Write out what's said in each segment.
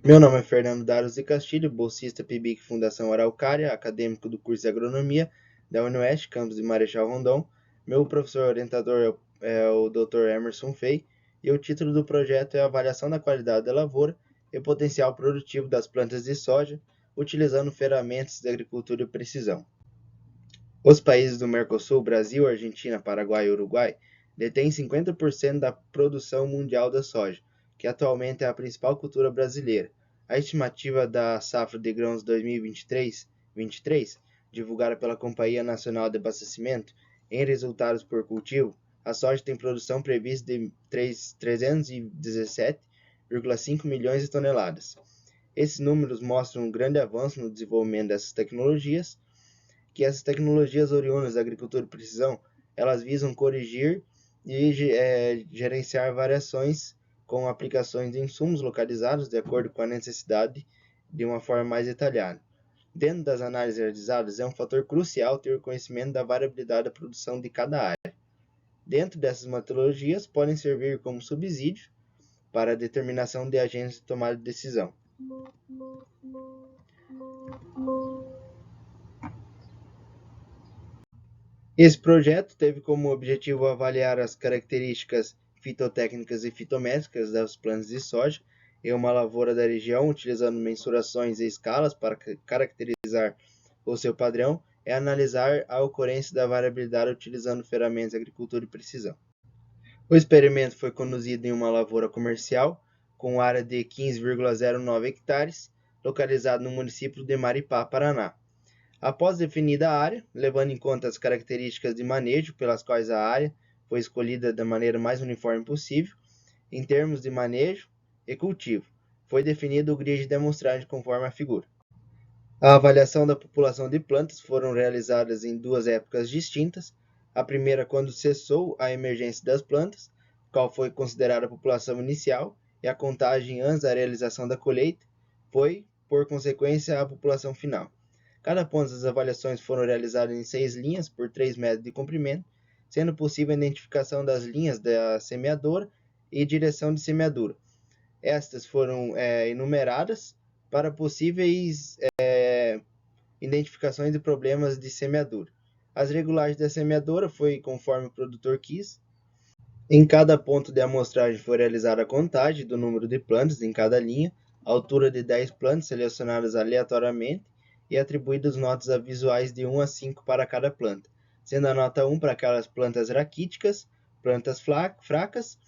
Meu nome é Fernando Daros de Castilho, bolsista PIBIC Fundação Araucária, acadêmico do curso de Agronomia da UniOeste, campus de Marechal Rondon. Meu professor orientador é o Dr. Emerson Fei e o título do projeto é Avaliação da Qualidade da Lavoura e Potencial Produtivo das Plantas de Soja, utilizando ferramentas de agricultura de precisão. Os países do Mercosul, Brasil, Argentina, Paraguai e Uruguai, detêm 50% da produção mundial da soja, que atualmente é a principal cultura brasileira. A estimativa da safra de grãos 2023, divulgada pela Companhia Nacional de Abastecimento, em resultados por cultivo, a soja tem produção prevista de 317,5 milhões de toneladas. Esses números mostram um grande avanço no desenvolvimento dessas tecnologias, que essas tecnologias oriundas da agricultura de precisão, elas visam corrigir e gerenciar variações com aplicações de insumos localizados de acordo com a necessidade de uma forma mais detalhada. Dentro das análises realizadas, é um fator crucial ter o conhecimento da variabilidade da produção de cada área. Dentro dessas metodologias, podem servir como subsídio para a determinação de agentes de tomada de decisão. Esse projeto teve como objetivo avaliar as características fitotécnicas e fitométricas das plantas de soja em uma lavoura da região, utilizando mensurações e escalas para caracterizar o seu padrão e analisar a ocorrência da variabilidade utilizando ferramentas de agricultura de precisão. O experimento foi conduzido em uma lavoura comercial com área de 15,09 hectares, localizado no município de Maripá, Paraná. Após definida a área, levando em conta as características de manejo pelas quais a área foi escolhida da maneira mais uniforme possível, em termos de manejo e cultivo, foi definido o grid de amostragem conforme a figura. A avaliação da população de plantas foram realizadas em duas épocas distintas. A primeira quando cessou a emergência das plantas, qual foi considerada a população inicial, e a contagem antes da realização da colheita foi, por consequência, a população final. Cada ponto das avaliações foram realizadas em 6 linhas por 3 metros de comprimento, sendo possível a identificação das linhas da semeadora e direção de semeadura. Estas foram enumeradas para possíveis identificações de problemas de semeadura. As regulagens da semeadora foi conforme o produtor quis. Em cada ponto de amostragem foi realizada a contagem do número de plantas em cada linha, a altura de 10 plantas selecionadas aleatoriamente e atribuídas notas visuais de 1 a 5 para cada planta, sendo a nota 1 para aquelas plantas raquíticas, plantas fracas,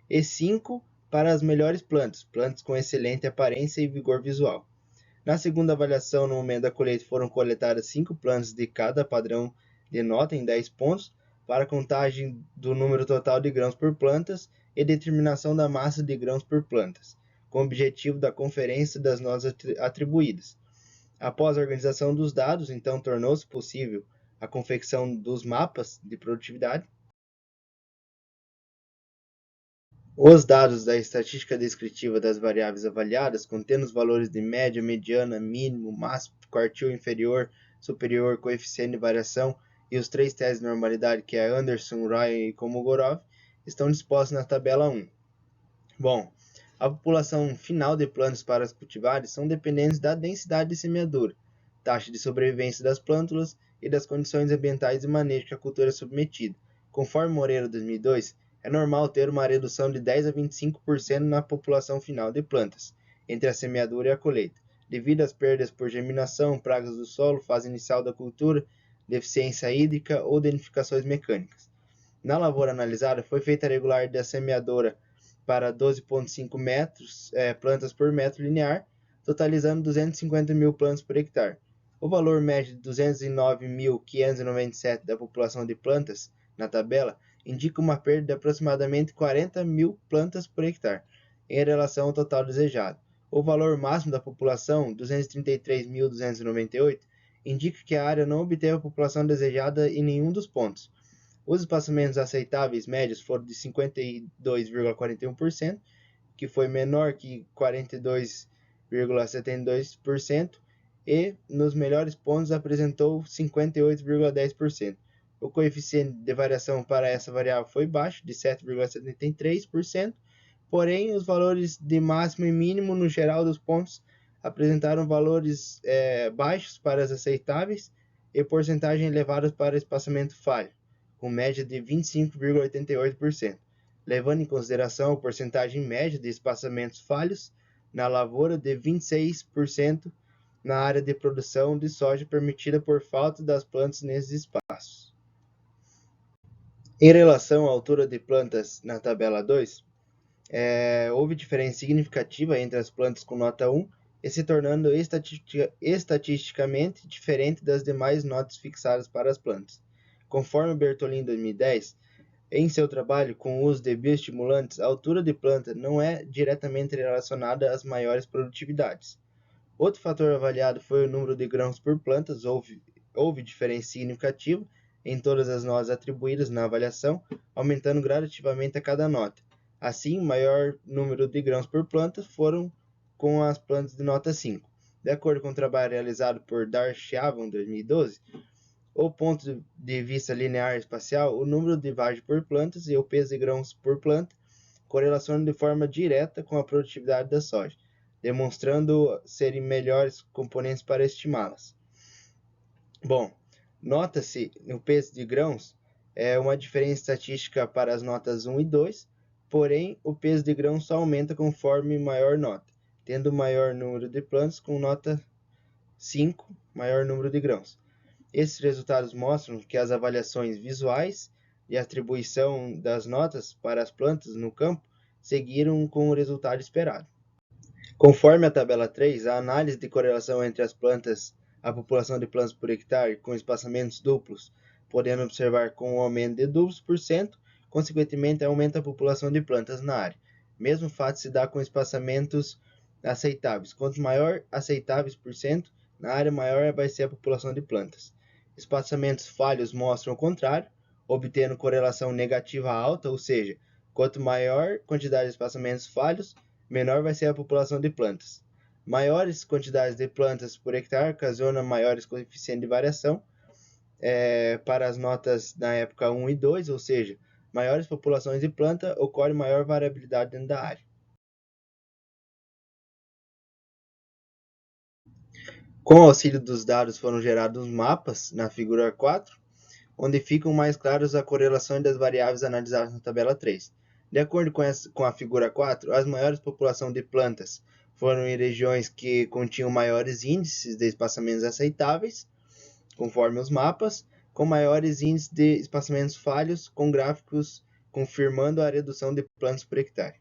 e 5 para as melhores plantas, plantas com excelente aparência e vigor visual. Na segunda avaliação, no momento da colheita, foram coletadas 5 plantas de cada padrão de nota em 10 pontos, para a contagem do número total de grãos por plantas e determinação da massa de grãos por plantas, com o objetivo da conferência das notas atribuídas. Após a organização dos dados, então tornou-se possível a confecção dos mapas de produtividade. Os dados da estatística descritiva das variáveis avaliadas, contendo os valores de média, mediana, mínimo, máximo, quartil inferior, superior, coeficiente de variação e os 3 testes de normalidade, que é Anderson, Ryan e Kolmogorov, estão dispostos na tabela 1. Bom, a população final de plantas para as cultivares são dependentes da densidade de semeadura, taxa de sobrevivência das plântulas e das condições ambientais de manejo que a cultura é submetida. Conforme Moreira 2002, é normal ter uma redução de 10 a 25% na população final de plantas, entre a semeadura e a colheita, devido às perdas por germinação, pragas do solo, fase inicial da cultura, deficiência hídrica ou danificações mecânicas. Na lavoura analisada, foi feita a regular da semeadora para 12,5 plantas por metro linear, totalizando 250 mil plantas por hectare. O valor médio de 209.597 da população de plantas, na tabela, indica uma perda de aproximadamente 40 mil plantas por hectare, em relação ao total desejado. O valor máximo da população, 233.298, indica que a área não obteve a população desejada em nenhum dos pontos. Os espaçamentos aceitáveis médios foram de 52,41%, que foi menor que 42,72%, e nos melhores pontos apresentou 58,10%. O coeficiente de variação para essa variável foi baixo, de 7,73%, Porém, os valores de máximo e mínimo no geral dos pontos apresentaram valores baixos para as aceitáveis e porcentagem elevada para espaçamento falho, com média de 25,88%, levando em consideração a porcentagem média de espaçamentos falhos na lavoura de 26% na área de produção de soja permitida por falta das plantas nesses espaços. Em relação à altura de plantas na tabela 2, houve diferença significativa entre as plantas com nota 1 e se tornando estatisticamente diferente das demais notas fixadas para as plantas. Conforme Bertolini, 2010, em seu trabalho com o uso de bioestimulantes, a altura de planta não é diretamente relacionada às maiores produtividades. Outro fator avaliado foi o número de grãos por plantas. Houve diferença significativa em todas as notas atribuídas na avaliação, aumentando gradativamente a cada nota. Assim, o maior número de grãos por planta foram com as plantas de nota 5. De acordo com o trabalho realizado por Darciavon, 2012, o ponto de vista linear espacial, o número de vagem por plantas e o peso de grãos por planta correlacionam de forma direta com a produtividade da soja, demonstrando serem melhores componentes para estimá-las. Bom, nota-se no peso de grãos uma diferença estatística para as notas 1 e 2, porém o peso de grãos só aumenta conforme maior nota, tendo maior número de plantas com nota 5, maior número de grãos. Esses resultados mostram que as avaliações visuais e a atribuição das notas para as plantas no campo seguiram com o resultado esperado. Conforme a tabela 3, a análise de correlação entre as plantas, a população de plantas por hectare com espaçamentos duplos, podendo observar com um aumento de 12%, consequentemente aumenta a população de plantas na área. Mesmo fato se dá com espaçamentos aceitáveis. Quanto maior aceitáveis por cento na área, maior vai ser a população de plantas. Espaçamentos falhos mostram o contrário, obtendo correlação negativa alta, ou seja, quanto maior quantidade de espaçamentos falhos, menor vai ser a população de plantas. Maiores quantidades de plantas por hectare ocasionam maiores coeficientes de variação para as notas na época 1 e 2, ou seja, maiores populações de planta ocorre maior variabilidade dentro da área. Com o auxílio dos dados foram gerados mapas na figura 4, onde ficam mais claras a correlação das variáveis analisadas na tabela 3. De acordo com a figura 4, as maiores populações de plantas foram em regiões que continham maiores índices de espaçamentos aceitáveis, conforme os mapas, com maiores índices de espaçamentos falhos, com gráficos confirmando a redução de plantas por hectare.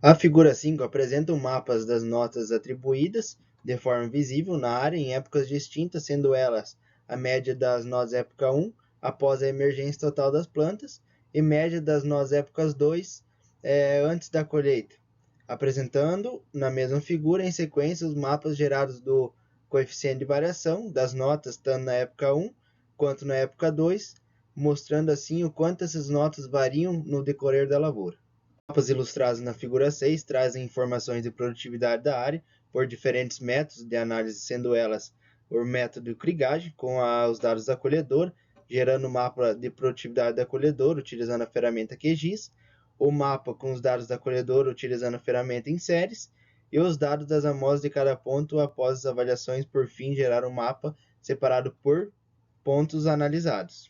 A figura 5 apresenta mapas das notas atribuídas de forma visível na área em épocas distintas, sendo elas a média das notas época 1 após a emergência total das plantas e média das notas épocas 2 antes da colheita, apresentando na mesma figura em sequência os mapas gerados do coeficiente de variação das notas tanto na época 1 quanto na época 2, mostrando assim o quanto essas notas variam no decorrer da lavoura. Os mapas ilustrados na figura 6 trazem informações de produtividade da área por diferentes métodos de análise, sendo elas o método de krigagem, com os dados da colhedora, gerando o mapa de produtividade da colhedora utilizando a ferramenta QGIS, o mapa com os dados da colhedora utilizando a ferramenta em séries, e os dados das amostras de cada ponto após as avaliações, por fim, gerar um mapa separado por pontos analisados.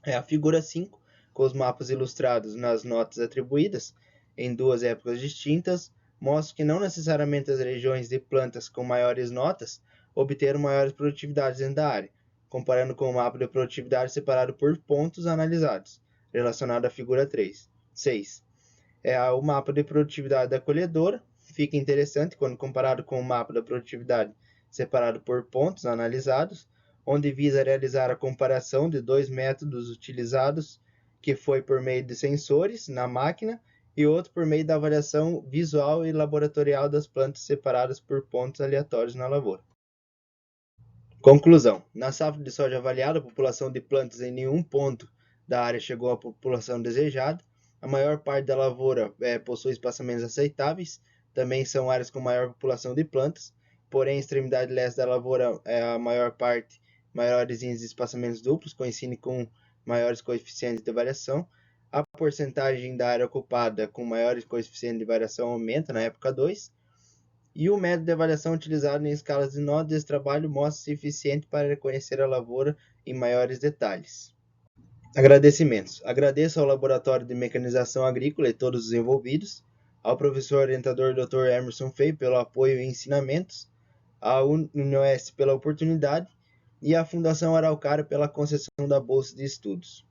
A figura 5, com os mapas ilustrados nas notas atribuídas em duas épocas distintas, mostra que não necessariamente as regiões de plantas com maiores notas obteram maiores produtividades dentro da área, comparando com o mapa de produtividade separado por pontos analisados, relacionado à figura 6. O mapa de produtividade da colhedora fica interessante quando comparado com o mapa da produtividade separado por pontos analisados, onde visa realizar a comparação de dois métodos utilizados, que foi por meio de sensores na máquina e outro por meio da avaliação visual e laboratorial das plantas separadas por pontos aleatórios na lavoura. Conclusão: na safra de soja avaliada, a população de plantas em nenhum ponto da área chegou à população desejada. A maior parte da lavoura possui espaçamentos aceitáveis, também são áreas com maior população de plantas, porém a extremidade leste da lavoura a maior parte maiores índices de espaçamentos duplos, coincidem com maiores coeficientes de variação. a porcentagem da área ocupada com maiores coeficientes de variação aumenta na época 2, e o método de avaliação utilizado em escalas de nó desse trabalho mostra-se eficiente para reconhecer a lavoura em maiores detalhes. Agradecimentos. Agradeço ao Laboratório de Mecanização Agrícola e todos os envolvidos, ao professor orientador Dr. Emerson Fei pelo apoio e ensinamentos, à UniOS pela oportunidade e à Fundação Araucária pela concessão da bolsa de estudos.